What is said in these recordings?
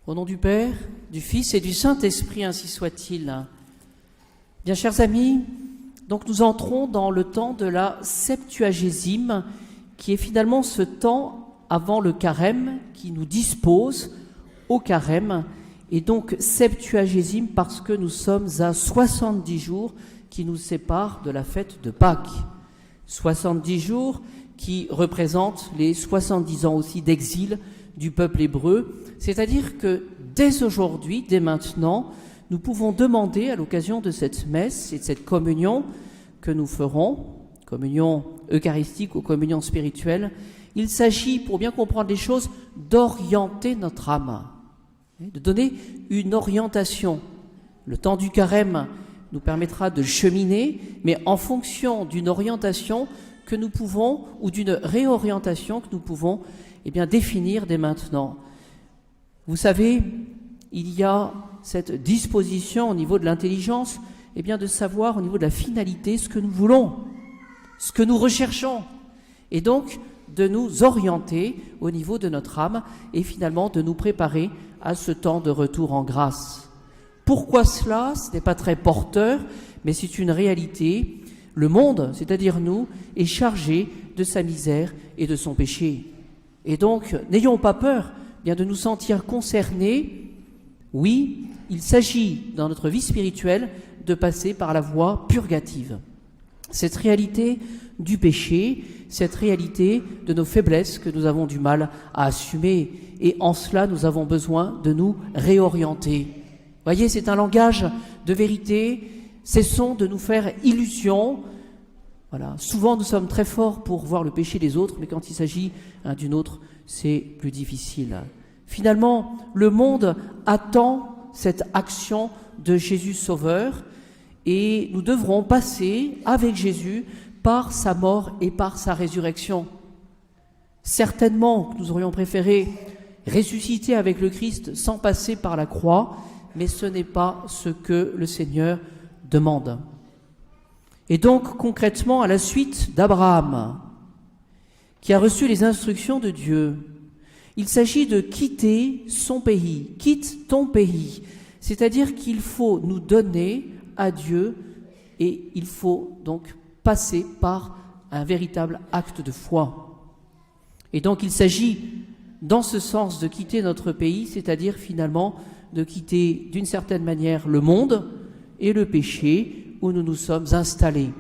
Au nom du Père, du Fils et du Saint-Esprit, ainsi soit-il. Bien, chers amis, donc nous entrons dans le temps de la Septuagésime, qui est finalement ce temps avant le carême, qui nous dispose au carême, et donc Septuagésime parce que nous sommes à 70 jours qui nous séparent de la fête de Pâques. 70 jours qui représentent les 70 ans aussi d'exil du peuple hébreu, c'est-à-dire que dès aujourd'hui, dès maintenant, nous pouvons demander à l'occasion de cette messe et de cette communion que nous ferons, communion eucharistique ou communion spirituelle, il s'agit, pour bien comprendre les choses, d'orienter notre âme, de donner une orientation. Le temps du carême nous permettra de cheminer, mais en fonction d'une orientation que nous pouvons, ou d'une réorientation que nous pouvons définir dès maintenant. Vous savez, il y a cette disposition au niveau de l'intelligence, de savoir au niveau de la finalité ce que nous voulons, ce que nous recherchons, et donc de nous orienter au niveau de notre âme et finalement de nous préparer à ce temps de retour en grâce. Pourquoi cela? Ce n'est pas très porteur, mais c'est une réalité. Le monde, c'est-à-dire nous, est chargé de sa misère et de son péché. Et donc, n'ayons pas peur de nous sentir concernés. Oui, il s'agit, dans notre vie spirituelle, de passer par la voie purgative. Cette réalité du péché, cette réalité de nos faiblesses que nous avons du mal à assumer. Et en cela, nous avons besoin de nous réorienter. Voyez, c'est un langage de vérité. Cessons de nous faire illusion. Voilà. Souvent, nous sommes très forts pour voir le péché des autres, mais quand il s'agit d'une autre, c'est plus difficile. Finalement, le monde attend cette action de Jésus Sauveur et nous devrons passer avec Jésus par sa mort et par sa résurrection. Certainement, nous aurions préféré ressusciter avec le Christ sans passer par la croix, mais ce n'est pas ce que le Seigneur demande. Et donc, concrètement, à la suite d'Abraham, qui a reçu les instructions de Dieu, il s'agit de quitter son pays. Quitte ton pays. C'est-à-dire qu'il faut nous donner à Dieu et il faut donc passer par un véritable acte de foi. Et donc, il s'agit, dans ce sens, de quitter notre pays, c'est-à-dire finalement de quitter d'une certaine manière le monde et le péché où nous nous sommes installés.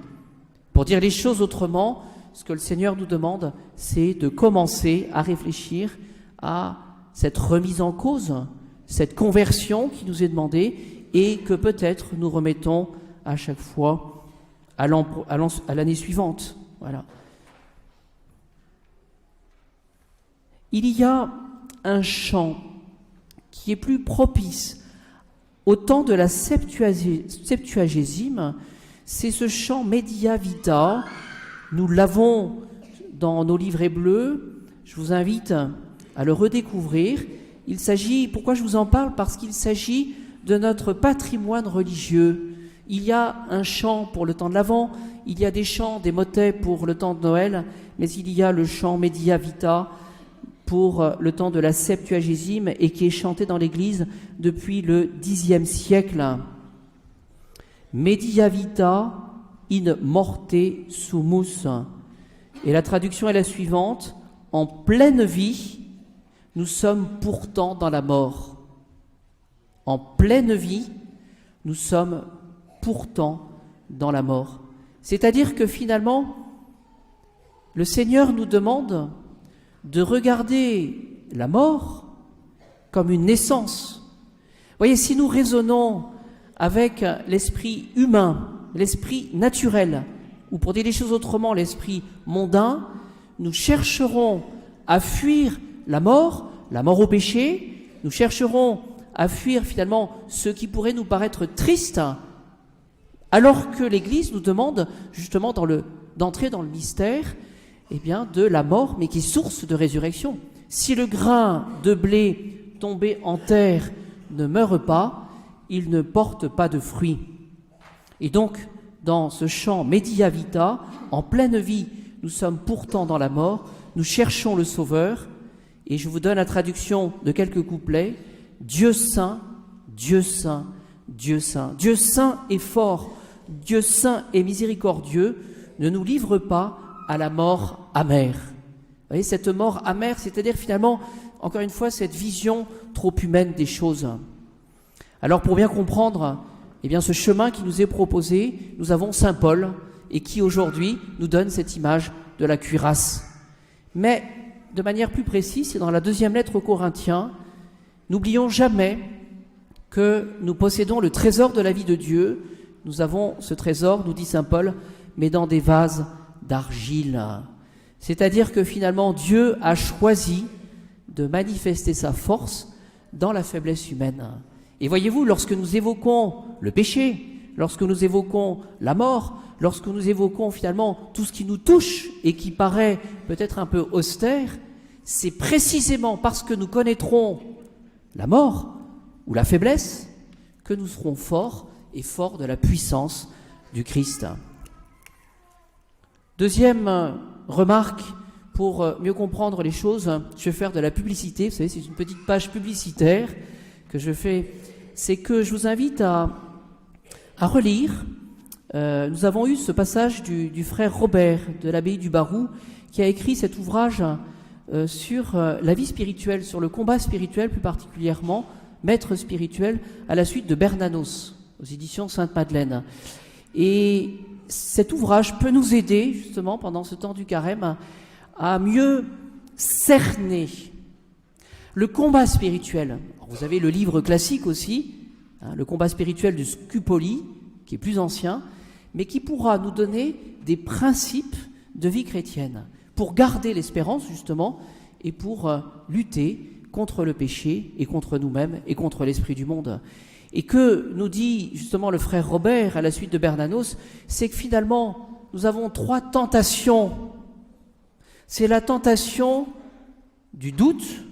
Pour dire les choses autrement, ce que le Seigneur nous demande, c'est de commencer à réfléchir à cette remise en cause, cette conversion qui nous est demandée et que peut-être nous remettons à chaque fois à l'année suivante. Voilà. Il y a un chant qui est plus propice au temps de la Septuagésime, c'est ce chant Media Vita. Nous l'avons dans nos livrets bleus. Je vous invite à le redécouvrir. Il s'agit, pourquoi je vous en parle? Parce qu'il s'agit de notre patrimoine religieux. Il y a un chant pour le temps de l'Avent, il y a des chants, des motets pour le temps de Noël, mais il y a le chant Media Vita pour le temps de la Septuagésime et qui est chanté dans l'Église depuis le Xe siècle. Media Vita in morte sumus. Et la traduction est la suivante: en pleine vie, nous sommes pourtant dans la mort. En pleine vie, nous sommes pourtant dans la mort. C'est-à-dire que finalement, le Seigneur nous demande de regarder la mort comme une naissance. Vous voyez, si nous raisonnons avec l'esprit humain, l'esprit naturel, ou pour dire les choses autrement, l'esprit mondain, nous chercherons à fuir la mort au péché, nous chercherons à fuir finalement ce qui pourrait nous paraître triste, alors que l'Église nous demande justement d'entrer dans le mystère de la mort, mais qui est source de résurrection. Si le grain de blé tombé en terre ne meurt pas, il ne porte pas de fruits. Et donc, dans ce chant Media Vita, en pleine vie, nous sommes pourtant dans la mort, nous cherchons le Sauveur, et je vous donne la traduction de quelques couplets. Dieu saint, Dieu saint, Dieu saint. Dieu saint et fort, Dieu saint et miséricordieux ne nous livre pas à la mort amère. Vous voyez, cette mort amère, c'est-à-dire finalement, encore une fois, cette vision trop humaine des choses. Alors pour bien comprendre ce chemin qui nous est proposé, nous avons saint Paul, et qui aujourd'hui nous donne cette image de la cuirasse. Mais de manière plus précise, c'est dans la deuxième lettre aux Corinthiens, n'oublions jamais que nous possédons le trésor de la vie de Dieu. Nous avons ce trésor, nous dit saint Paul, mais dans des vases d'argile. C'est-à-dire que finalement Dieu a choisi de manifester sa force dans la faiblesse humaine. Et voyez-vous, lorsque nous évoquons le péché, lorsque nous évoquons la mort, lorsque nous évoquons finalement tout ce qui nous touche et qui paraît peut-être un peu austère, c'est précisément parce que nous connaîtrons la mort ou la faiblesse que nous serons forts et forts de la puissance du Christ. Deuxième remarque, pour mieux comprendre les choses, je vais faire de la publicité. Vous savez, c'est une petite page publicitaire que je fais. C'est que je vous invite à relire. Nous avons eu ce passage du frère Robert de l'abbaye du Barou qui a écrit cet ouvrage sur la vie spirituelle, sur le combat spirituel plus particulièrement, maître spirituel, à la suite de Bernanos, aux éditions Sainte-Madeleine. Et cet ouvrage peut nous aider justement pendant ce temps du carême à mieux cerner le combat spirituel. Alors, vous avez le livre classique aussi, le combat spirituel de Scupoli, qui est plus ancien, mais qui pourra nous donner des principes de vie chrétienne pour garder l'espérance justement et pour lutter contre le péché et contre nous-mêmes et contre l'esprit du monde. Et que nous dit justement le frère Robert à la suite de Bernanos, c'est que finalement nous avons 3 tentations. C'est la tentation du doute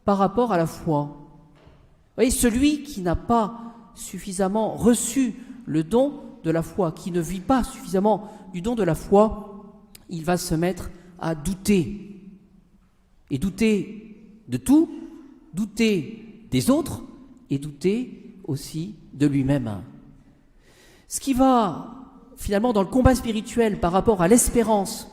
par rapport à la foi. Vous voyez, celui qui n'a pas suffisamment reçu le don de la foi, qui ne vit pas suffisamment du don de la foi, il va se mettre à douter. Et douter de tout, douter des autres et douter aussi de lui-même. Ce qui va finalement dans le combat spirituel par rapport à l'espérance,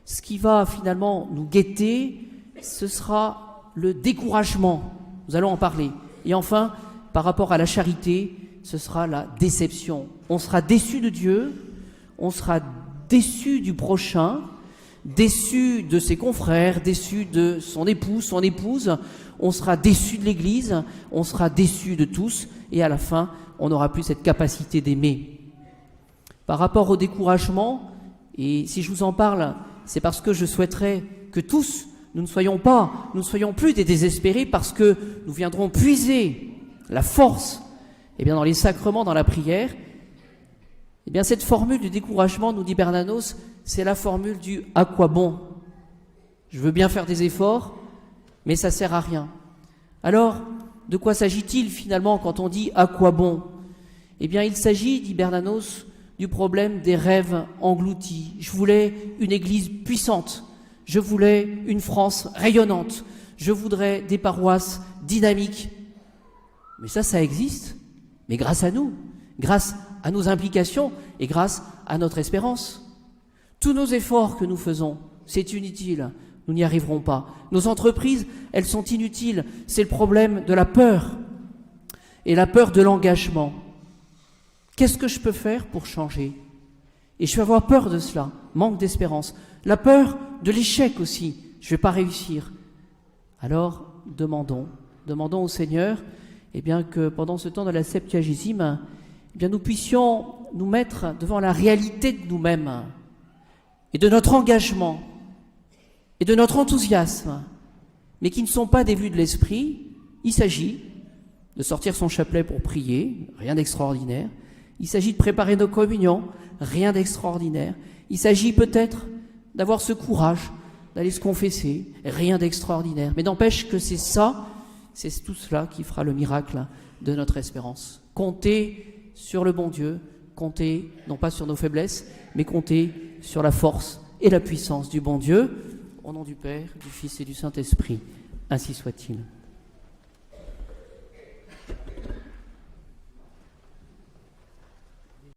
ce qui va finalement nous guetter, ce sera le découragement. Nous allons en parler. Et enfin, par rapport à la charité, ce sera la déception. On sera déçu de Dieu, on sera déçu du prochain, déçu de ses confrères, déçu de son époux, son épouse, on sera déçu de l'Église, on sera déçu de tous, et à la fin, on n'aura plus cette capacité d'aimer. Par rapport au découragement, et si je vous en parle, c'est parce que je souhaiterais que tous, nous ne soyons plus des désespérés, parce que nous viendrons puiser la force dans les sacrements, dans la prière. Cette formule du découragement, nous dit Bernanos, c'est la formule du « à quoi bon ?» Je veux bien faire des efforts, mais ça sert à rien. Alors, de quoi s'agit-il finalement quand on dit « à quoi bon ?» Il s'agit, dit Bernanos, du problème des rêves engloutis. Je voulais une église puissante, je voulais une France rayonnante, je voudrais des paroisses dynamiques. Mais ça existe, mais grâce à nous, grâce à nos implications et grâce à notre espérance. Tous nos efforts que nous faisons, c'est inutile, nous n'y arriverons pas. Nos entreprises, elles sont inutiles, c'est le problème de la peur et la peur de l'engagement. Qu'est-ce que je peux faire pour changer? Et je vais avoir peur de cela, manque d'espérance. La peur de l'échec aussi, je ne vais pas réussir. Alors, demandons au Seigneur que pendant ce temps de la Septuagésime, nous puissions nous mettre devant la réalité de nous-mêmes et de notre engagement et de notre enthousiasme, mais qui ne sont pas des vues de l'esprit. Il s'agit de sortir son chapelet pour prier, rien d'extraordinaire. Il s'agit de préparer nos communions, rien d'extraordinaire. Il s'agit peut-être d'avoir ce courage d'aller se confesser, rien d'extraordinaire. Mais n'empêche que c'est tout cela qui fera le miracle de notre espérance. Comptez sur le bon Dieu, comptez non pas sur nos faiblesses, mais comptez sur la force et la puissance du bon Dieu. Au nom du Père, du Fils et du Saint-Esprit, ainsi soit-il.